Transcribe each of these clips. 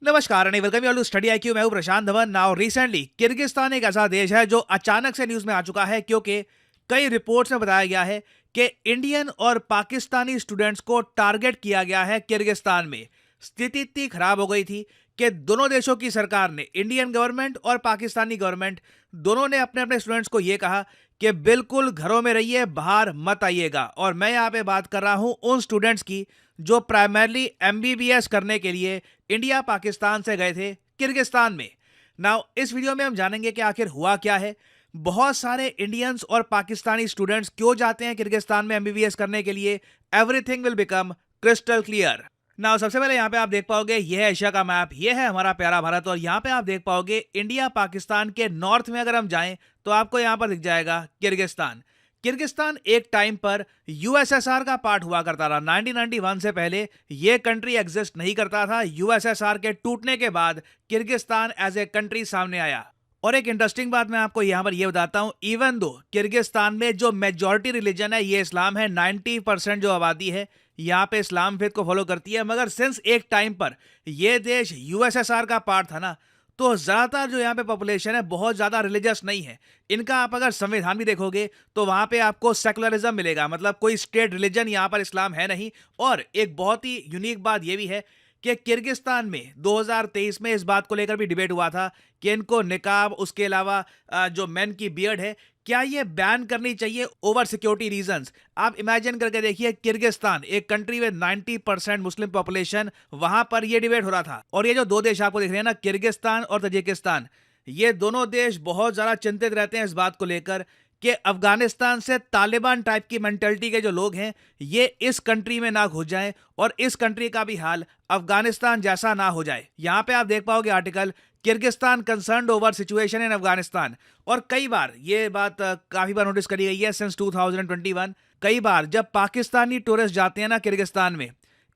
नमस्कार and welcome you all to study IQ. मैं हूं Prashant Dhawan. Now recently Kyrgyzstan एक ऐसा देश है जो अचानक से न्यूज में आ चुका है, क्योंकि कई रिपोर्ट्स में बताया गया है कि इंडियन और पाकिस्तानी स्टूडेंट्स को टारगेट किया गया है किर्गिस्तान में। स्थिति इतनी खराब हो गई थी कि दोनों देशों की सरकार ने, इंडियन गवर्नमेंट और पाकिस्तानी गवर्नमेंट, दोनों ने अपने अपने स्टूडेंट्स को यह कहा कि बिल्कुल घरों में रहिए, बाहर मत आइएगा। और मैं यहाँ पे बात कर रहा हूँ उन स्टूडेंट्स की जो प्राइमरली एमबीबीएस करने के लिए इंडिया पाकिस्तान से गए थे किर्गिस्तान में। नाउ इस वीडियो में हम जानेंगे कि आखिर हुआ क्या है, बहुत सारे इंडियंस और पाकिस्तानी स्टूडेंट्स क्यों जाते हैं किर्गिस्तान में एमबीबीएस करने के लिए। Everything will become crystal clear. Now सबसे पहले यहाँ पे आप देख पाओगे, यह है एशिया का मैप, यह है हमारा प्यारा भारत। और यहाँ पे आप देख पाओगे इंडिया पाकिस्तान के नॉर्थ में अगर हम जाएं तो आपको यहाँ पर दिख जाएगा किर्गिस्तान। किर्गिस्तान एक टाइम पर यूएसएसआर का पार्ट हुआ करता था। 1991 से पहले यह कंट्री एग्जिस्ट नहीं करता था। यूएसएसआर के टूटने के बाद किर्गिस्तान एज ए कंट्री सामने आया। और एक इंटरेस्टिंग बात मैं आपको यहां पर यह बताता हूं, इवन दो किर्गिस्तान में जो मेजॉरिटी रिलीजन है ये इस्लाम है, 90% जो आबादी है यहां पे इस्लाम फेथ को फॉलो करती है, मगर सिंस एक टाइम पर यह देश यूएसएसआर का पार्ट था ना, तो ज्यादातर जो यहाँ पे पॉपुलेशन है बहुत ज्यादा रिलीजियस नहीं है। इनका आप अगर संविधान भी देखोगे तो वहां पे आपको सेकुलरिज्म मिलेगा, मतलब कोई स्टेट रिलीजन यहाँ पर इस्लाम है नहीं। और एक बहुत ही यूनिक बात यह भी है कि किर्गिस्तान में 2023 में इस बात को लेकर भी डिबेट हुआ था कि इनको निकाब, उसके अलावा जो मेन की बियर्ड है, क्या ये बैन करनी चाहिए ओवर सिक्योरिटी रीजंस। आप इमेजिन करके देखिए, किर्गिस्तान एक कंट्री में 90% मुस्लिम पॉपुलेशन, वहां पर ये डिबेट हो रहा था। और ये जो दो देश आपको दिख रहे हैं ना, किर्गिस्तान और तजिकिस्तान, ये दोनों देश बहुत ज्यादा चिंतित रहते हैं इस बात को लेकर कि अफगानिस्तान से तालिबान टाइप की मेंटेलिटी के जो लोग हैं ये इस कंट्री में ना घुस जाएं और इस कंट्री का भी हाल अफगानिस्तान जैसा ना हो जाए। यहां पे आप देख पाओगे article, Kyrgyzstan concerned over situation in Afghanistan. और कई बार ये बात काफी बार नोटिस करी गई है सिंस 2021। कई बार जब पाकिस्तानी टूरिस्ट जाते हैं ना किर्गिस्तान में,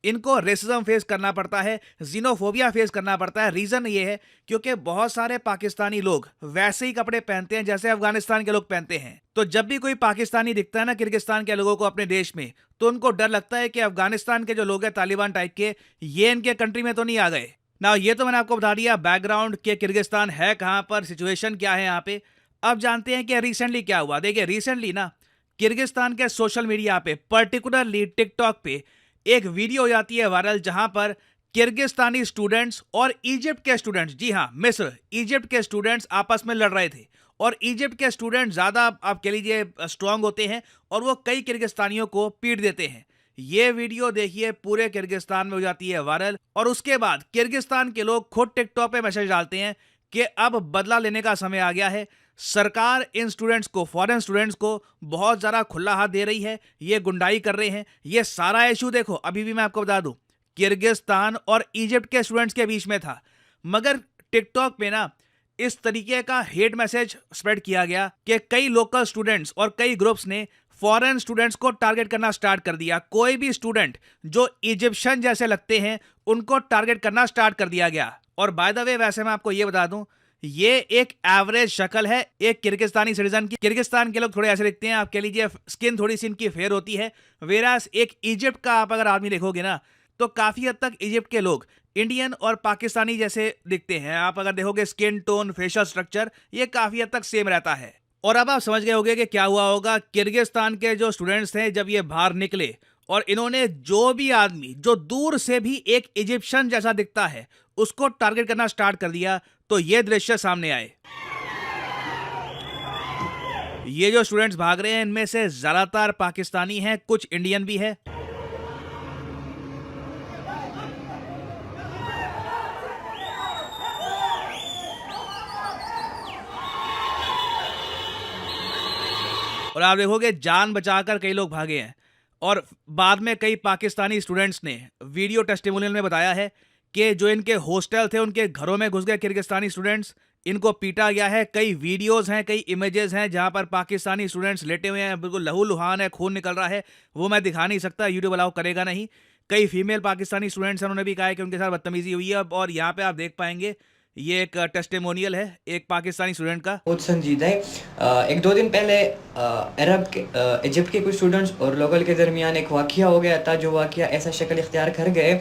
इनको रेसिज्म फेस करना पड़ता है, जीनोफोबिया फेस करना पड़ता है। रीजन ये है क्योंकि बहुत सारे पाकिस्तानी लोग वैसे ही कपड़े पहनते हैं जैसे अफगानिस्तान के लोग पहनते हैं। तो जब भी कोई पाकिस्तानी दिखता है ना किर्गिस्तान के लोगों को अपने देश में, तो उनको डर लगता है कि अफगानिस्तान के जो लोग हैं तालिबान टाइप के, ये इनके कंट्री में तो नहीं आ गए ना। ये तो मैंने आपको बता दिया बैकग्राउंड के किर्गिस्तान है कहां पर, सिचुएशन क्या है यहाँ पे। अब जानते हैं कि रिसेंटली क्या हुआ। देखिए रिसेंटली ना किर्गिस्तान के सोशल मीडिया पे, पर्टिकुलरली टिकटॉक पे, एक वीडियो हो जाती है वायरल, जहां पर किर्गिस्तानी स्टूडेंट्स और इजिप्ट के स्टूडेंट्स, जी हां मिस्र, इजिप्ट के स्टूडेंट्स आपस में लड़ रहे थे। और इजिप्ट के स्टूडेंट ज्यादा आप कह लीजिए स्ट्रांग होते हैं और वो कई किर्गिस्तानियों को पीट देते हैं। ये वीडियो देखिए पूरे किर्गिस्तान में हो जाती है वायरल। और उसके बाद किर्गिस्तान के लोग खुद टिकटॉक पे मैसेज डालते हैं कि अब बदला लेने का समय आ गया है। सरकार इन स्टूडेंट्स को, फॉरेन स्टूडेंट्स को बहुत ज्यादा खुला हाथ दे रही है, ये गुंडाई कर रहे हैं। ये सारा इशू देखो, अभी भी मैं आपको बता दूं, किर्गिस्तान और इजिप्ट के स्टूडेंट्स के बीच में था, मगर टिकटॉक पे ना इस तरीके का हेट मैसेज स्प्रेड किया गया कि कई लोकल स्टूडेंट्स और कई ग्रुप्स ने फॉरेन स्टूडेंट्स को टारगेट करना स्टार्ट कर दिया। कोई भी स्टूडेंट जो इजिप्शियन जैसे लगते हैं उनको टारगेट करना स्टार्ट कर दिया गया। और बाय द वे, वैसे मैं आपको यह बता दूं, ये एक एवरेज शक्ल है एक किर्गिस्तानी सिटीजन की। किर्गिस्तान के लोग थोड़े ऐसे दिखते हैं, आप कह लीजिए स्किन थोड़ी सी इनकी फेयर होती है। वेरास एक इजिप्ट का आप अगर आदमी देखोगे ना, तो काफी हद तक इजिप्ट के लोग इंडियन और पाकिस्तानी जैसे दिखते हैं। आप अगर देखोगे स्किन टोन, फेशियल स्ट्रक्चर, ये काफी हद तक सेम रहता है। और अब आप समझ गए होंगे कि क्या हुआ होगा। किर्गिस्तान के जो स्टूडेंट्स थे जब ये बाहर निकले और इन्होंने जो भी आदमी जो दूर से भी एक इजिप्शियन जैसा दिखता है उसको टारगेट करना स्टार्ट कर दिया, तो ये दृश्य सामने आए। ये जो स्टूडेंट्स भाग रहे हैं इनमें से ज्यादातर पाकिस्तानी हैं, कुछ इंडियन भी है। और आप देखोगे जान बचाकर कई लोग भागे हैं। और बाद में कई पाकिस्तानी स्टूडेंट्स ने वीडियो टेस्टिमोनियल में बताया है कि जो इनके हॉस्टल थे उनके घरों में घुस गए किर्गिस्तानी स्टूडेंट्स, इनको पीटा गया है। कई वीडियोस हैं, कई इमेजेस हैं जहां पर पाकिस्तानी स्टूडेंट्स लेटे हुए हैं, बिल्कुल लहूलुहान है, खून निकल रहा है। वो मैं दिखा नहीं सकता, यूट्यूब अलाउ करेगा नहीं। कई फीमेल पाकिस्तानी स्टूडेंट्स हैं, उन्होंने भी कहा है कि उनके साथ बदतमीजी हुई है। और यहाँ पे आप देख पाएंगे ये एक टेस्टिमोनियल है एक पाकिस्तानी स्टूडेंट का। बहुत संजीदा है। एक दो दिन पहले इजिप्ट के कुछ स्टूडेंट्स और लोकल के दरमियान एक वाक़या हो गया था, जो वाक़या ऐसा शक्ल इख्तियार कर गए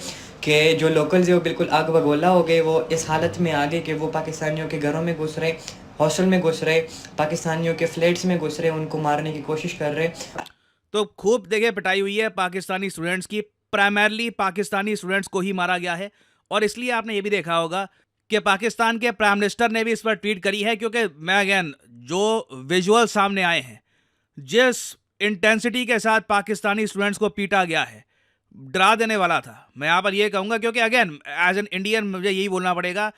कि जो लोकल्स है वो बिल्कुल आग बगोला हो गए। वो इस हालत में आ गए कि वो पाकिस्तानियों के घरों में घुस रहे, हॉस्टल में घुस रहे, पाकिस्तानियों के फ्लैट्स में घुस रहे, उनको मारने की कोशिश कर रहे। तो खूब देखिए पिटाई हुई है पाकिस्तानी स्टूडेंट्स की, प्राइमरली पाकिस्तानी स्टूडेंट्स को ही मारा गया है। और इसलिए आपने ये भी देखा होगा कि पाकिस्तान के प्राइम मिनिस्टर ने भी इस पर ट्वीट करी है, क्योंकि मैं अगेन जो विजुअल सामने आए हैं, जिस इंटेंसिटी के साथ पाकिस्तानी स्टूडेंट्स को पीटा गया है, डरा देने वाला था। मैं यहाँ पर ये कहूँगा, क्योंकि अगेन एज एन इंडियन मुझे यही बोलना पड़ेगा,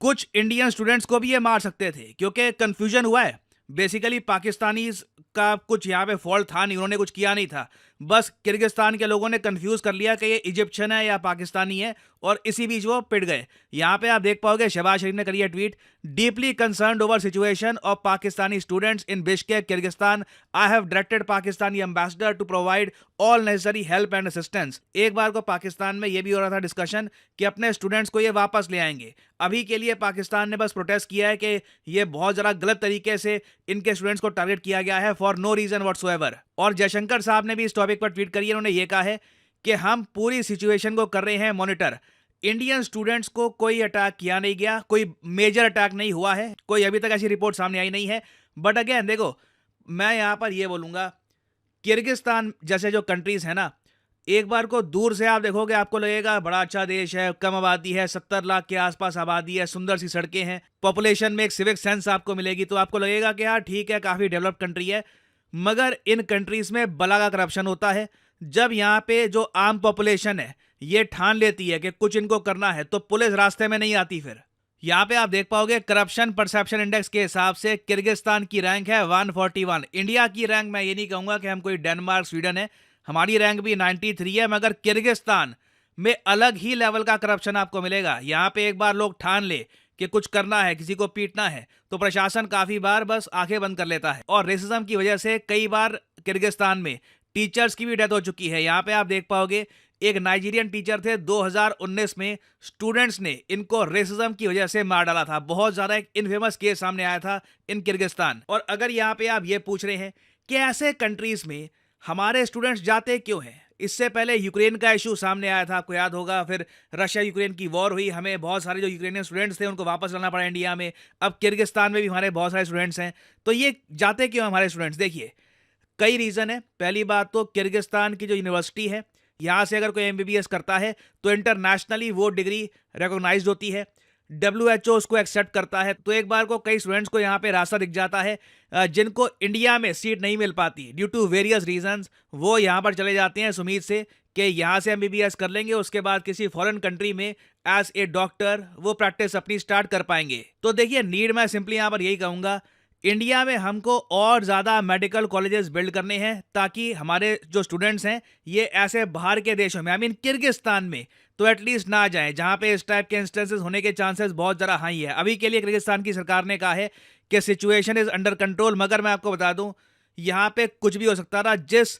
कुछ इंडियन स्टूडेंट्स को भी ये मार सकते थे, क्योंकि कंफ्यूजन हुआ है। बेसिकली पाकिस्तानीज का कुछ यहाँ पे फॉल्ट था नहीं, उन्होंने कुछ किया नहीं था, बस किर्गिस्तान के लोगों ने कंफ्यूज कर लिया कि ये इजिप्शियन है या पाकिस्तानी है, और इसी बीच वो पिट गए। यहाँ पे आप देख पाओगे शहबाज शरीफ ने करी है tweet, deeply concerned over situation of Pakistani students in Bishkek Kyrgyzstan, I have directed Pakistani ambassador to provide all necessary help and assistance. एक बार को पाकिस्तान में ये भी हो रहा था डिस्कशन कि अपने स्टूडेंट्स को ये वापस ले आएंगे। अभी के लिए पाकिस्तान ने बस प्रोटेस्ट किया है कि ये बहुत ज़रा गलत तरीके से इनके स्टूडेंट्स को टारगेट किया गया है फॉर नो रीजन व्हाटसोएवर। और जयशंकर साहब ने भी इस टॉपिक पर ट्वीट करी है, उन्होंने ये कहा है कि हम पूरी सिचुएशन को कर रहे हैं मॉनिटर। इंडियन स्टूडेंट्स को कोई अटैक किया नहीं गया, कोई मेजर अटैक नहीं हुआ है, कोई अभी तक ऐसी रिपोर्ट सामने आई नहीं है। बट अगेन देखो, मैं यहाँ पर ये बोलूँगा, किर्गिस्तान जैसे जो कंट्रीज़ है ना, एक बार को दूर से आप देखोगे आपको लगेगा बड़ा अच्छा देश है, कम आबादी है, 70 लाख के आसपास आबादी है, सुंदर सी सड़कें हैं, पॉपुलेशन में एक सिविक सेंस आपको मिलेगी, तो आपको लगेगा कि यार ठीक है, काफ़ी डेवलप्ड कंट्री है। मगर इन कंट्रीज़ में बला का करप्शन होता है। जब यहाँ पे जो आम पॉपुलेशन है ये ठान लेती है कि कुछ इनको करना है, तो पुलिस रास्ते में नहीं आती। फिर यहाँ पे आप देख पाओगे करप्शन परसेप्शन इंडेक्स के हिसाब से किर्गिस्तान की रैंक है 141। इंडिया की रैंक, मैं ये नहीं कहूँगा कि हम कोई डेनमार्क स्वीडन है, हमारी रैंक भी 93 है, मगर किर्गिस्तान में अलग ही लेवल का करप्शन आपको मिलेगा। यहाँ पे एक बार लोग ठान ले कि कुछ करना है, किसी को पीटना है, तो प्रशासन काफ़ी बार बस आंखें बंद कर लेता है। और रेसिज्म की वजह से कई बार किर्गिस्तान में टीचर्स की भी डेथ हो चुकी है। यहाँ पे आप देख पाओगे एक नाइजीरियन टीचर थे, 2019 में स्टूडेंट्स ने इनको रेसिज्म की वजह से मार डाला था। बहुत ज़्यादा एक इनफेमस केस सामने आया था इन किर्गिस्तान। और अगर यहाँ पे आप ये पूछ रहे हैं कि ऐसे कंट्रीज़ में हमारे स्टूडेंट्स जाते क्यों हैं, इससे पहले यूक्रेन का इशू सामने आया था, आपको याद होगा, फिर रशिया यूक्रेन की वॉर हुई, हमें बहुत सारे जो यूक्रेनियन स्टूडेंट्स थे उनको वापस लाना पड़ा इंडिया में। अब किर्गिस्तान में भी हमारे बहुत सारे स्टूडेंट्स हैं, तो ये जाते क्यों हमारे स्टूडेंट्स? देखिए कई रीज़न है। पहली बात तो किर्गिस्तान की जो यूनिवर्सिटी है, यहाँ से अगर कोई एमबीबीएस करता है तो इंटरनेशनली वो डिग्री रिकॉग्नाइज्ड होती है, WHO उसको एक्सेप्ट करता है। तो एक बार को कई स्टूडेंट्स को यहाँ पे रास्ता दिख जाता है, जिनको इंडिया में सीट नहीं मिल पाती ड्यू टू वेरियस रीजंस, वो यहाँ पर चले जाते हैं इस उम्मीद से कि यहाँ से एमबीबीएस कर लेंगे, उसके बाद किसी फॉरेन कंट्री में एज ए डॉक्टर वो प्रैक्टिस अपनी स्टार्ट कर पाएंगे। तो देखिए नीड, मैं सिंपली यहाँ पर यही कहूँगा, इंडिया में हमको और ज़्यादा मेडिकल कॉलेजेस बिल्ड करने हैं, ताकि हमारे जो स्टूडेंट्स हैं ये ऐसे बाहर के देशों में, आई मीन किर्गिस्तान में तो एटलीस्ट ना जाएं, जहां पे इस टाइप के इंस्टेंसेस होने के चांसेस बहुत ज़रा हाई है। अभी के लिए किर्गिस्तान की सरकार ने कहा है कि सिचुएशन इज़ अंडर कंट्रोल, मगर मैं आपको बता दूं यहाँ पे कुछ भी हो सकता था। जिस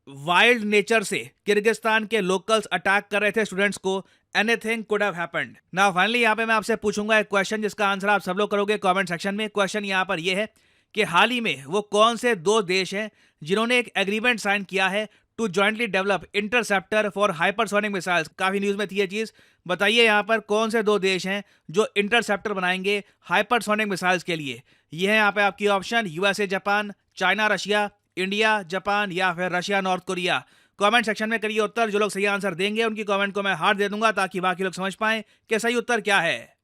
वाइल्ड नेचर से किर्गिस्तान के लोकल्स अटैक कर रहे थे स्टूडेंट्स को, anything could have happened. Now finally यहाँ पे मैं आपसे पूछूंगा एक क्वेश्चन, जिसका आंसर आप सब लोग करोगे कमेंट सेक्शन में। क्वेश्चन यहाँ पर ये है कि हाल ही में वो कौन से दो देश हैं जिन्होंने एक एग्रीमेंट साइन किया है to jointly develop interceptor for hypersonic missiles. काफी न्यूज में थी ये चीज, बताइए यहाँ पर कौन से दो देश हैं जो इंटरसेप्टर बनाएंगे हाइपरसोनिक मिसाइल्स के लिए। ये है यहाँ पे आपकी option, USA Japan, China Russia, India Japan, या फिर Russia north Korea. Comment section में करिए उत्तर। जो लोग सही आंसर देंगे उनकी कमेंट को मैं हार्ट दे दूंगा, ताकि बाकी लोग समझ पाएं कि सही उत्तर क्या है।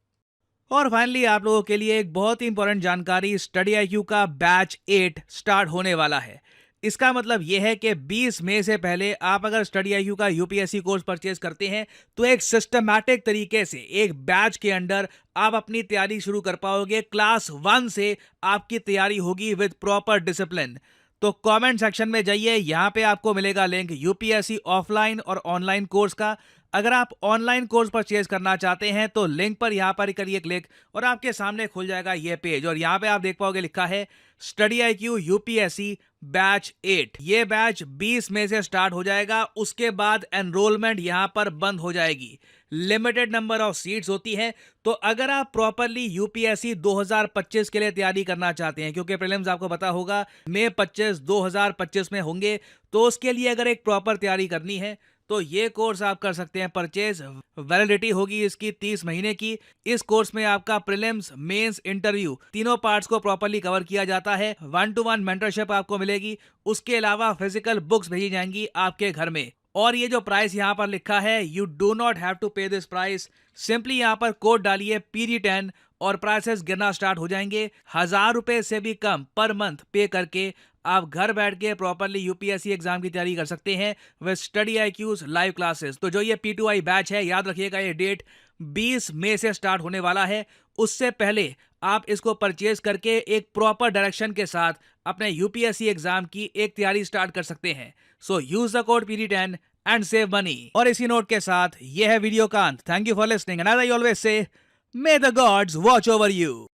और फाइनली आप लोगों के लिए एक बहुत ही इंपॉर्टेंट जानकारी, स्टडी आईक्यू का बैच 8 स्टार्ट होने वाला है। इसका मतलब यह है कि 20 मई से पहले आप अगर स्टडी आईक्यू का यूपीएससी कोर्स परचेज करते हैं तो एक सिस्टमैटिक तरीके से एक बैच के अंडर आप अपनी तैयारी शुरू कर पाओगे। क्लास 1 से आपकी तैयारी होगी विद प्रॉपर डिसिप्लिन। तो कमेंट सेक्शन में जाइए, यहाँ पे आपको मिलेगा लिंक यूपीएससी ऑफलाइन और ऑनलाइन कोर्स का। अगर आप ऑनलाइन कोर्स परचेज करना चाहते हैं तो लिंक पर यहाँ पर करिए क्लिक और आपके सामने खुल जाएगा ये पेज, और यहाँ पे आप देख पाओगे लिखा है स्टडी आईक्यू यूपीएससी बैच 8। ये बैच 20 मई से स्टार्ट हो जाएगा। उसके बाद एनरोलमेंट यहां पर बंद हो जाएगी। लिमिटेड नंबर ऑफ सीट्स होती है। तो अगर आप प्रॉपरली यूपीएससी 2025 के लिए तैयारी करना चाहते हैं, क्योंकि प्रीलिम्स आपको पता होगा मई 25 2025 में होंगे, तो उसके लिए अगर एक प्रॉपर तैयारी करनी है तो ये कोर्स आप कर सकते हैं परचेज। वैलिडिटी होगी इसकी 30 महीने की। इस कोर्स में आपका प्रीलिम्स, मेंस, इंटरव्यू तीनों पार्ट्स को प्रॉपरली कवर किया जाता है। 1-to-1 मेंटरशिप आपको मिलेगी। उसके अलावा फिजिकल बुक्स भेजी जाएंगी आपके घर में। और ये जो प्राइस यहाँ पर लिखा है, you do not have to pay this price. Simply यहाँ पर कोड डालिए PD10 और प्राइसेस गिरना स्टार्ट हो जाएंगे। 1000 रुपए से भी कम पर मंथ पे करके आप घर बैठ के प्रॉपरली यूपीएससी एग्जाम की तैयारी कर सकते हैं with study IQs live classes. तो जो ये P2I बैच है, याद रखिएगा ये डेट 20 मई से स्टार्ट होने वाला है। उससे पहले आप इसको परचेज करके एक प्रॉपर डायरेक्शन के साथ अपने यूपीएससी एग्जाम की एक तैयारी स्टार्ट कर सकते हैं। So use the code PD10 and save money. और इसी नोट के साथ ये है वीडियो का अंत। Thank you for listening and as I always say, may the gods watch over you.